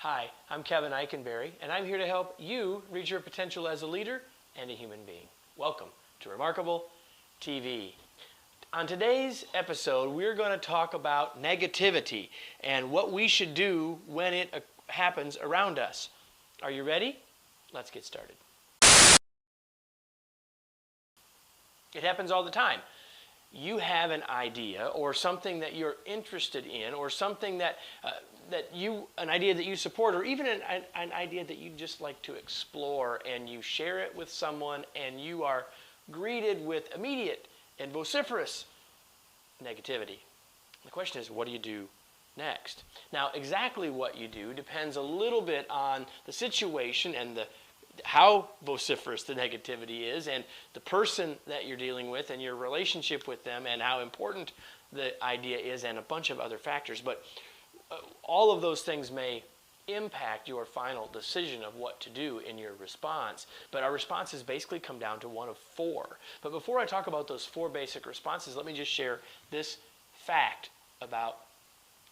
Hi, I'm Kevin Eikenberry, and I'm here to help you reach your potential as a leader and a human being. Welcome to Remarkable TV. On today's episode, we're going to talk about negativity and what we should do when it happens around us. Are you ready? Let's get started. It happens all the time. You have an idea or something that you're interested in, or something an idea that you support, or even an idea that you just like to explore, and you share it with someone and you are greeted with immediate and vociferous negativity. The question is, what do you do next? Now, exactly what you do depends a little bit on the situation and how vociferous the negativity is, and the person that you're dealing with, and your relationship with them, and how important the idea is, and a bunch of other factors. But all of those things may impact your final decision of what to do in your response. But our responses basically come down to one of four. But before I talk about those four basic responses, let me just share this fact about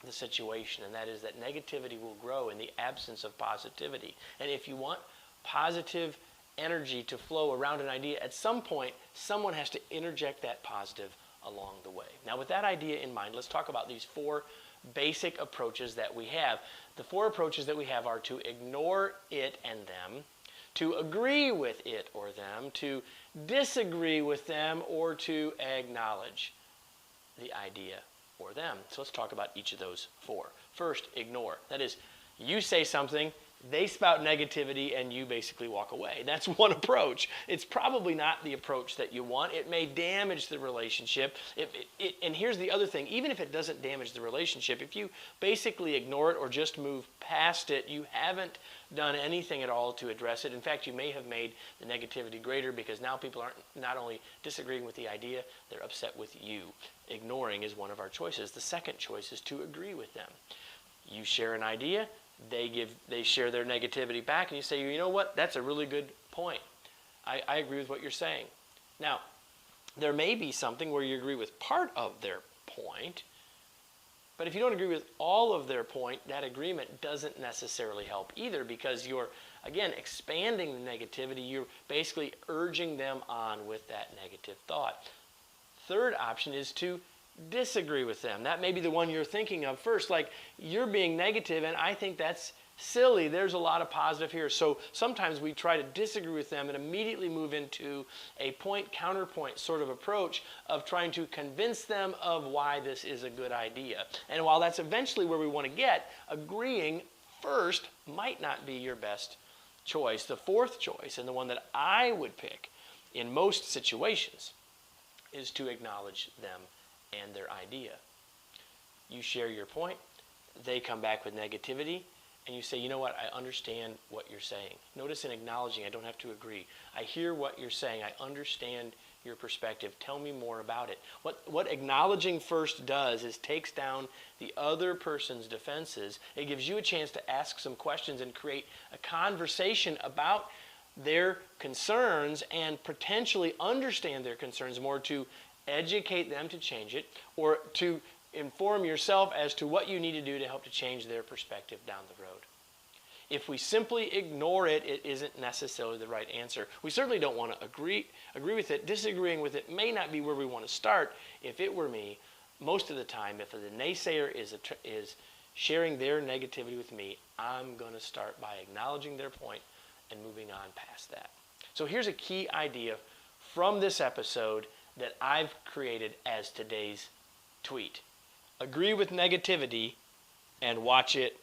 the situation, and that is that negativity will grow in the absence of positivity. And if you want positive energy to flow around an idea, at some point someone has to interject that positive along the way. Now, with that idea in mind, let's talk about these four basic approaches that we have. The four approaches that we have are to ignore it and them, to agree with it or them, to disagree with them, or to acknowledge the idea or them. So let's talk about each of those four. First, ignore. That is, you say something, they spout negativity, and you basically walk away. That's one approach. It's probably not the approach that you want. It may damage the relationship. And here's the other thing. Even if it doesn't damage the relationship, if you basically ignore it or just move past it, you haven't done anything at all to address it. In fact, you may have made the negativity greater, because now people aren't not only disagreeing with the idea, they're upset with you. Ignoring is one of our choices. The second choice is to agree with them. You share an idea, they share their negativity back, and you say, you know what, that's a really good point. I agree with what you're saying. Now, there may be something where you agree with part of their point, but if you don't agree with all of their point, that agreement doesn't necessarily help either, because you're, again, expanding the negativity. You're basically urging them on with that negative thought. Third option is to disagree with them. That may be the one you're thinking of first, like, you're being negative and I think that's silly. There's a lot of positive here. So sometimes we try to disagree with them and immediately move into a point-counterpoint sort of approach of trying to convince them of why this is a good idea. And while that's eventually where we want to get, agreeing first might not be your best choice. The fourth choice, and the one that I would pick in most situations, is to acknowledge them and their idea. You share your point, they come back with negativity, and you say, you know what, I understand what you're saying. Notice in acknowledging, I don't have to agree. I hear what you're saying. I understand your perspective. Tell me more about it. What acknowledging first does is takes down the other person's defenses. It gives you a chance to ask some questions and create a conversation about their concerns, and potentially understand their concerns more, to educate them to change it, or to inform yourself as to what you need to do to help to change their perspective down the road. If we simply ignore it, it isn't necessarily the right answer. We certainly don't want to agree with it. Disagreeing with it may not be where we want to start. If it were me, most of the time, if the naysayer is sharing their negativity with me, I'm going to start by acknowledging their point and moving on past that. So here's a key idea from this episode that I've created as today's tweet. Agree with negativity and watch it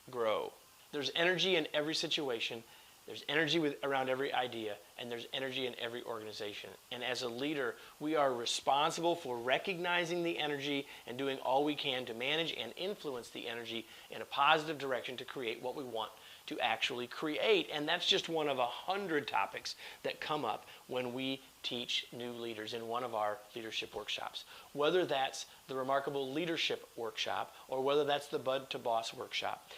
grow. There's energy in every situation. There's energy around every idea, and there's energy in every organization. And as a leader, we are responsible for recognizing the energy and doing all we can to manage and influence the energy in a positive direction to create what we want to actually create. And that's just one of 100 topics that come up when we teach new leaders in one of our leadership workshops. Whether that's the Remarkable Leadership Workshop, or whether that's the Bud to Boss Workshop.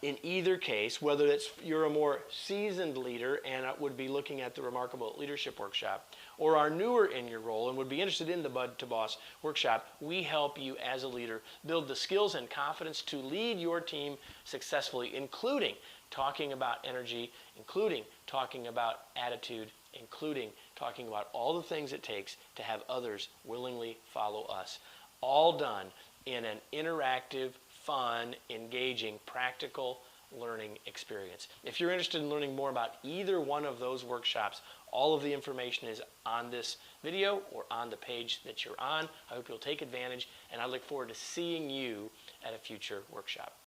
In either case, whether it's you're a more seasoned leader and would be looking at the Remarkable Leadership Workshop, or are newer in your role and would be interested in the Bud to Boss workshop, we help you as a leader build the skills and confidence to lead your team successfully, including talking about energy, including talking about attitude, including talking about all the things it takes to have others willingly follow us. All done in an interactive, fun, engaging, practical learning experience. If you're interested in learning more about either one of those workshops, all of the information is on this video or on the page that you're on. I hope you'll take advantage, and I look forward to seeing you at a future workshop.